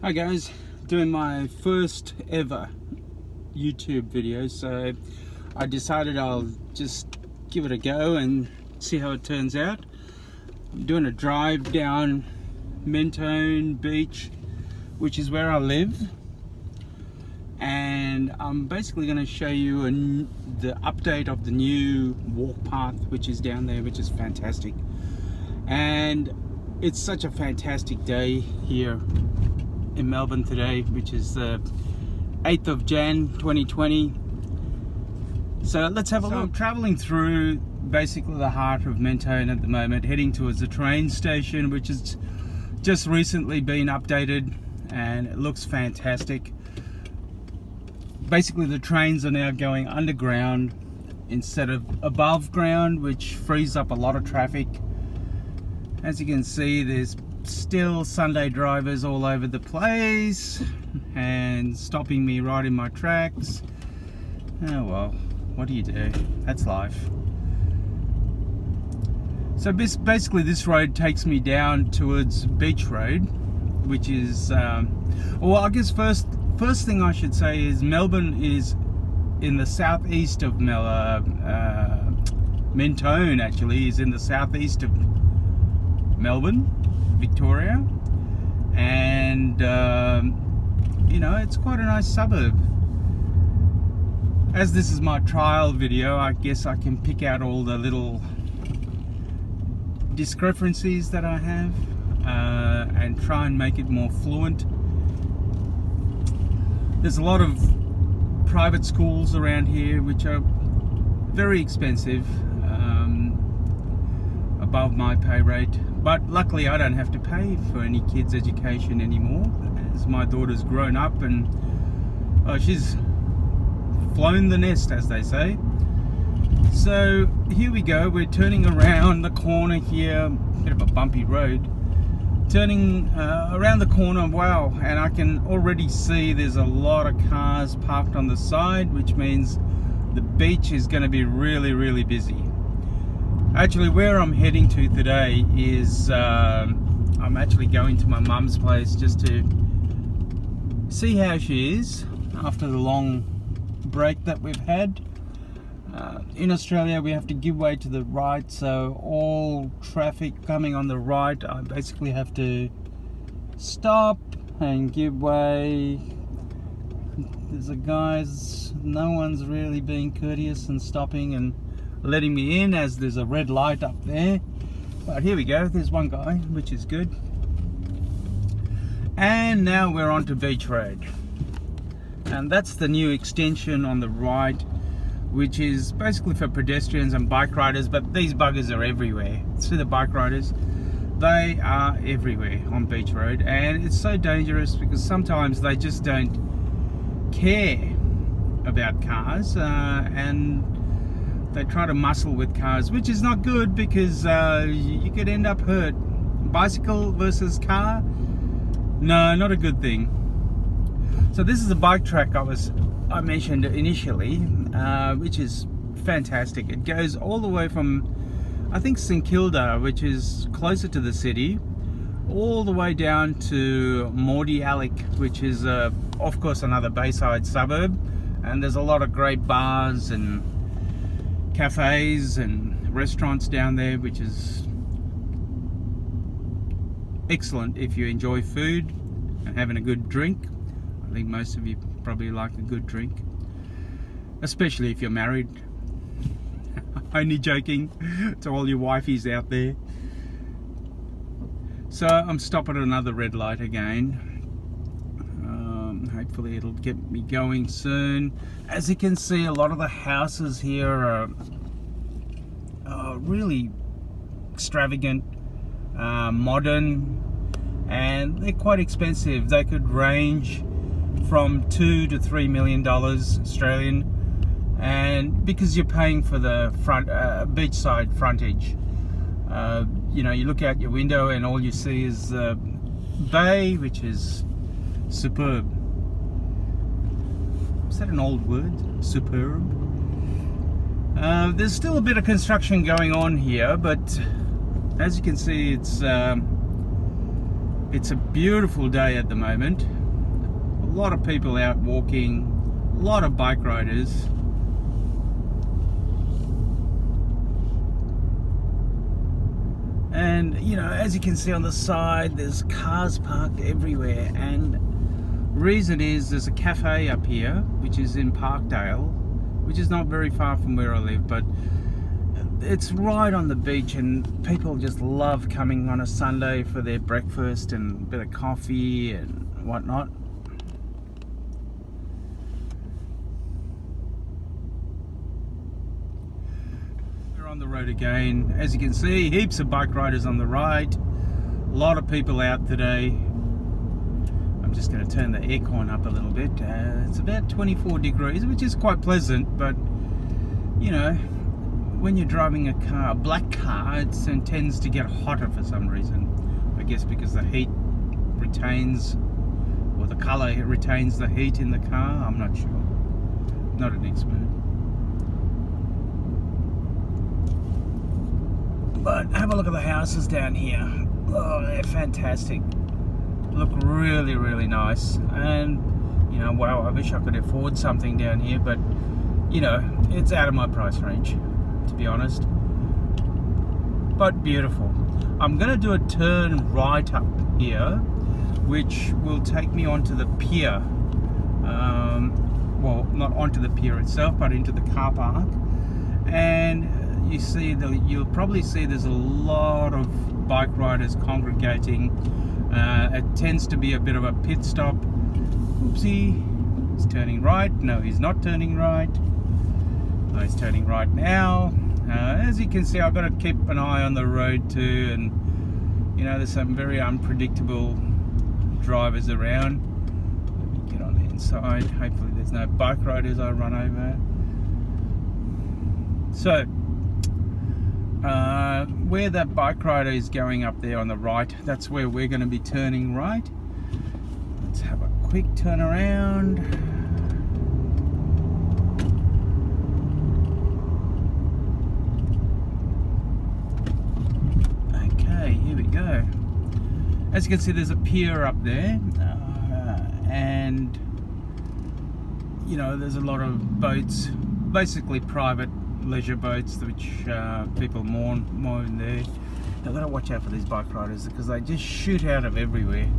Hi guys, doing my first ever YouTube video, so I decided I'll just give it a go and see how it turns out. I'm doing a drive down Mentone Beach, which is where I live, and I'm basically going to show you the update of the new walk path which is down there, which is fantastic. And it's such a fantastic day here in Melbourne today, which is the 8th of Jan 2020. So let's have a look. I'm traveling through basically the heart of Mentone at the moment, heading towards the train station, which has just recently been updated and it looks fantastic. Basically the trains are now going underground instead of above ground, which frees up a lot of traffic. As you can see, there's still Sunday drivers all over the place and stopping me right in my tracks. Oh well, what do you do? That's life. So basically this road takes me down towards Beach Road, which is well, I guess first thing I should say is Melbourne is in the southeast of Mentone actually is in the southeast of Melbourne, Victoria, and you know, it's quite a nice suburb. As this is my trial video, I guess I can pick out all the little discrepancies that I have and try and make it more fluent. There's a lot of private schools around here which are very expensive, above my pay rate. But luckily I don't have to pay for any kids' education anymore, as my daughter's grown up and she's flown the nest, as they say. So here we go, we're turning around the corner here, bit of a bumpy road. Turning around the corner, wow, and I can already see there's a lot of cars parked on the side, which means the beach is going to be really busy. Actually, where I'm heading to today is I'm actually going to my mum's place just to see how she is after the long break that we've had. In Australia we have to give way to the right, so all traffic coming on the right I basically have to stop and give way. There's a guys, no one's really being courteous and stopping and letting me in, as there's a red light up there. But here we go, there's one guy, which is good. And now we're on to Beach Road, and that's the new extension on the right, which is basically for pedestrians and bike riders. But these buggers are everywhere. See the bike riders? They are everywhere on Beach Road, and it's so dangerous because sometimes they just don't care about cars and they try to muscle with cars, which is not good because you could end up hurt. Bicycle versus car, no, not a good thing. So this is a bike track I mentioned initially, which is fantastic. It goes all the way from, I think, St Kilda, which is closer to the city, all the way down to Mordialloc, which is of course another Bayside suburb, and there's a lot of great bars and cafes and restaurants down there, which is excellent if you enjoy food and having a good drink. I think most of you probably like a good drink, especially if you're married. Only joking to all you wifeys out there. So I'm stopping at another red light again. Hopefully it'll get me going soon. As you can see, a lot of the houses here are really extravagant, modern, and they're quite expensive. They could range from $2 to $3 million Australian, and because you're paying for the front beachside frontage. You know, you look out your window and all you see is the bay, which is superb. Is that an old word? Superb. There's still a bit of construction going on here, but as you can see, it's It's a beautiful day at the moment. A lot of people out walking, a lot of bike riders. And you know, as you can see on the side, there's cars parked everywhere, and reason is there's a cafe up here which is in Parkdale, which is not very far from where I live, but it's right on the beach, and people just love coming on a Sunday for their breakfast and a bit of coffee and whatnot. We're on the road again. As you can see, heaps of bike riders on the right. A lot of people out today. I'm just going to turn the aircon up a little bit. It's about 24 degrees, which is quite pleasant, but you know, when you're driving a car, a black car, it tends to get hotter for some reason. I guess because the heat retains, or the colour retains the heat in the car. I'm not sure. Not an expert. But have a look at the houses down here. Oh, they're fantastic. Look really, really nice. And, you know, wow, I wish I could afford something down here, but, you know, it's out of my price range, to be honest. But beautiful. I'm going to do a turn right up here, which will take me onto the pier. Well, not onto the pier itself, but into the car park. And you see, you'll probably see there's a lot of bike riders congregating. It tends to be a bit of a pit stop. Oopsie, he's turning right. No, he's not turning right. No, he's turning right now. As you can see, I've got to keep an eye on the road too, and you know, there's some very unpredictable drivers around. Let me get on the inside. Hopefully there's no bike riders I run over. So where that bike rider is going up there on the right, that's where we're going to be turning right. Let's have a quick turn around. Okay, here we go. As you can see, there's a pier up there, and you know, there's a lot of boats, basically private leisure boats, which people moor in there. Now, I've got to watch out for these bike riders because they just shoot out of everywhere.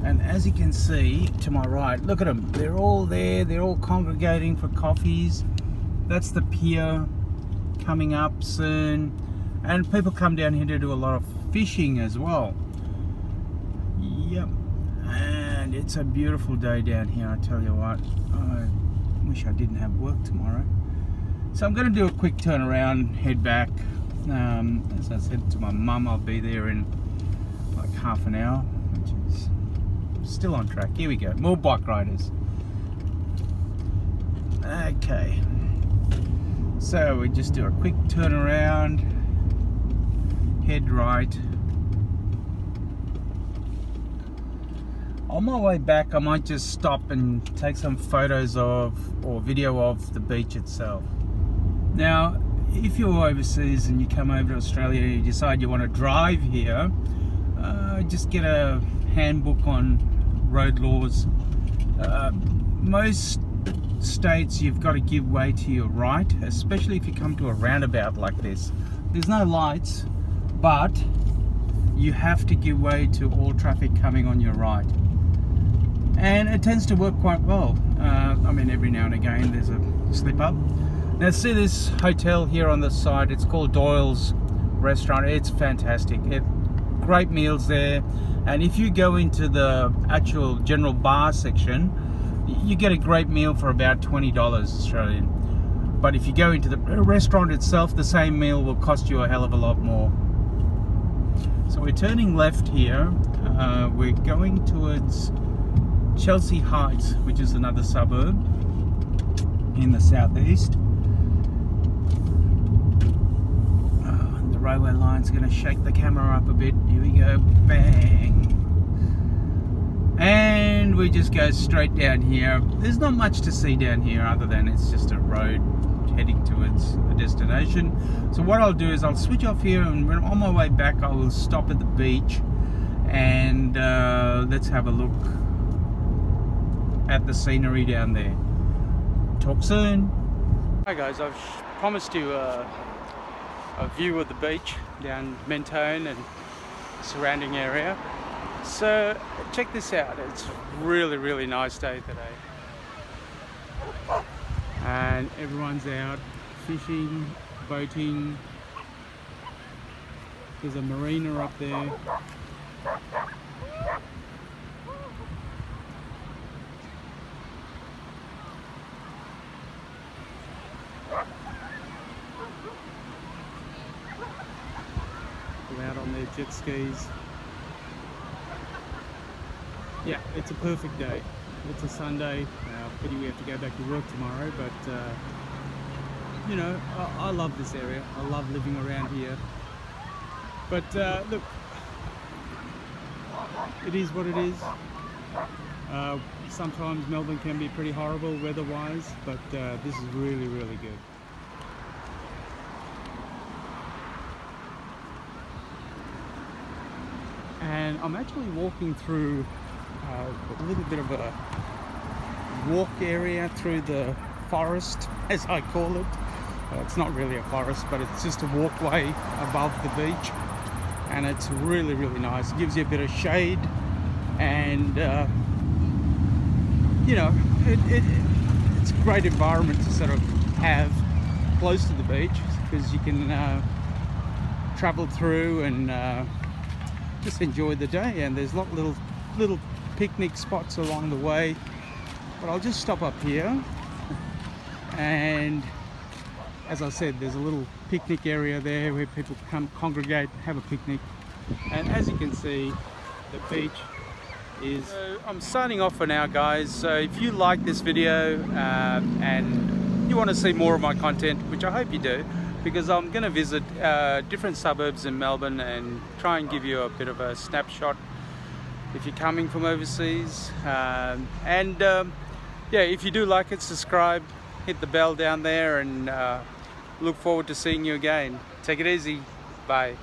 And as you can see to my right, look at them, they're all there, they're all congregating for coffees. That's the pier coming up soon, and people come down here to do a lot of fishing as well. Yep, and it's a beautiful day down here, I tell you what. I wish I didn't have work tomorrow. So I'm going to do a quick turn around, head back. As I said to my mum, I'll be there in like half an hour, which is still on track. Here we go, more bike riders. Okay, so we just do a quick turn around, head right. On my way back, I might just stop and take some photos of or video of the beach itself. Now, if you're overseas and you come over to Australia and you decide you want to drive here, just get a handbook on road laws. Most states you've got to give way to your right, especially if you come to a roundabout like this. There's no lights, but you have to give way to all traffic coming on your right. And it tends to work quite well. I mean, every now and again there's a slip up. Now see this hotel here on the side, it's called Doyle's Restaurant. It's fantastic. Great meals there, and if you go into the actual general bar section, you get a great meal for about $20 Australian. But if you go into the restaurant itself, the same meal will cost you a hell of a lot more. So we're turning left here. We're going towards Chelsea Heights, which is another suburb in the southeast. The railway line's going to shake the camera up a bit. Here we go, bang. And we just go straight down here. There's not much to see down here other than it's just a road heading towards a destination. So what I'll do is I'll switch off here, and when on my way back I will stop at the beach and let's have a look at the scenery down there. Talk soon. Hi guys, I've promised you a view of the beach down Mentone and surrounding area. So check this out, it's a really nice day today. And everyone's out fishing, boating. There's a marina up there. They're out on their jet skis. Yeah, it's a perfect day. It's a Sunday. Pity we have to go back to work tomorrow, but you know, I love this area. I love living around here. But look, it is what it is. Sometimes Melbourne can be pretty horrible weather-wise, but this is really good. And I'm actually walking through a little bit of a walk area through the forest, as I call it. It's not really a forest, but it's just a walkway above the beach, and it's really nice. It gives you a bit of shade, and you know, it's a great environment to sort of have close to the beach, because you can travel through and just enjoy the day. And there's little picnic spots along the way, but I'll just stop up here. And as I said, there's a little picnic area there where people come congregate, have a picnic. And as you can see, the beach is... So I'm signing off for now, guys. So if you like this video and you want to see more of my content, which I hope you do, because I'm going to visit different suburbs in Melbourne and try and give you a bit of a snapshot if you're coming from overseas. Yeah, if you do like it, subscribe, hit the bell down there, and look forward to seeing you again. Take it easy. Bye.